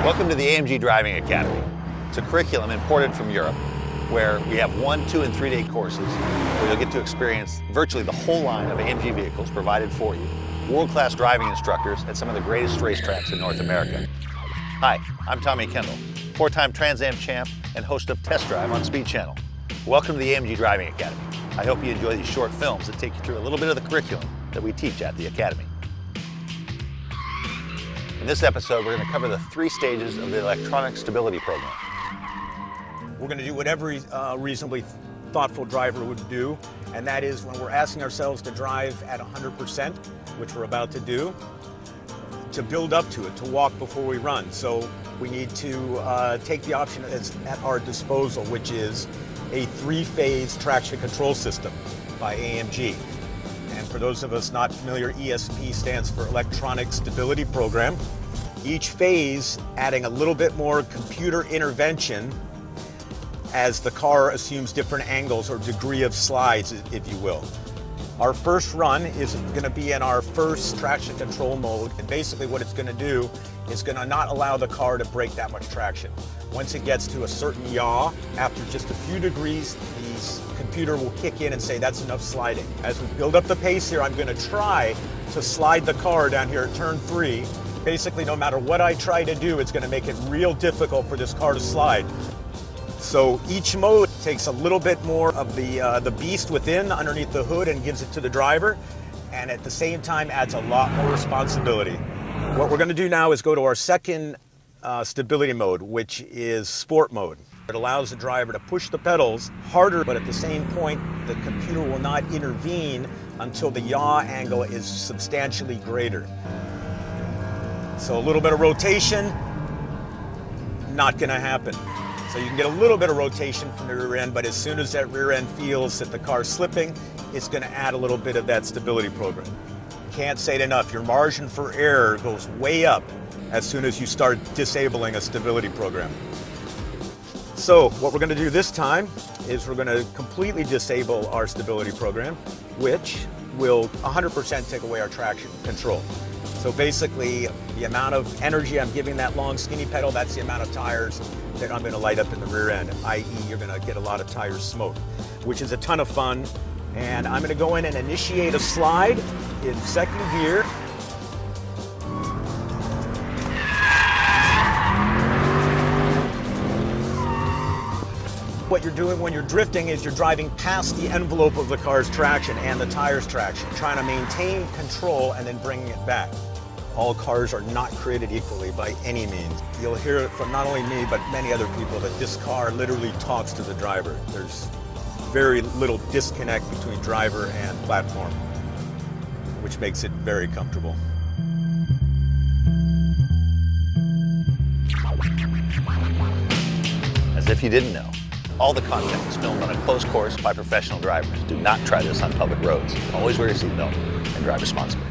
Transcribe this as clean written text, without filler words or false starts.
Welcome to the AMG Driving Academy. It's a curriculum imported from Europe where we have 1-, 2-, and 3-day courses where you'll get to experience virtually the whole line of AMG vehicles provided for you, world-class driving instructors at some of the greatest racetracks in North America. Hi, I'm Tommy Kendall, 4-time Trans Am champ and host of Test Drive on Speed Channel. Welcome to the AMG Driving Academy. I hope you enjoy these short films that take you through a little bit of the curriculum that we teach at the Academy. In this episode, we're going to cover the 3 stages of the electronic stability program. We're going to do what every reasonably thoughtful driver would do, and that is when we're asking ourselves to drive at 100%, which we're about to do, to build up to it, to walk before we run. So we need to take the option that's at our disposal, which is a 3-phase traction control system by AMG. And for those of us not familiar, ESP stands for Electronic Stability Program. Each phase adding a little bit more computer intervention as the car assumes different angles or degree of slides, if you will. Our first run is going to be in our first traction control mode, and basically what it's going to do is going to not allow the car to break that much traction. Once it gets to a certain yaw, after just a few degrees, the computer will kick in and say that's enough sliding. As we build up the pace here, I'm going to try to slide the car down here at turn 3. Basically, no matter what I try to do, it's going to make it real difficult for this car to slide. So each mode takes a little bit more of the beast within, underneath the hood, and gives it to the driver, and at the same time adds a lot more responsibility. What we're going to do now is go to our second stability mode, which is sport mode. It allows the driver to push the pedals harder, but at the same point, the computer will not intervene until the yaw angle is substantially greater. So a little bit of rotation, not going to happen. So you can get a little bit of rotation from the rear end, but as soon as that rear end feels that the car's slipping, it's going to add a little bit of that stability program. Can't say it enough, your margin for error goes way up as soon as you start disabling a stability program. So what we're going to do this time is we're going to completely disable our stability program, which will 100% take away our traction control. So basically, the amount of energy I'm giving that long skinny pedal, that's the amount of tires that I'm going to light up in the rear end, i.e. you're going to get a lot of tire smoke, which is a ton of fun. And I'm going to go in and initiate a slide in second gear. What you're doing when you're drifting is you're driving past the envelope of the car's traction and the tire's traction, trying to maintain control and then bringing it back. All cars are not created equally by any means. You'll hear it from not only me, but many other people that this car literally talks to the driver. There's very little disconnect between driver and platform, which makes it very comfortable. As if you didn't know, all the content is filmed on a closed course by professional drivers. Do not try this on public roads. Always wear your seatbelt and drive responsibly.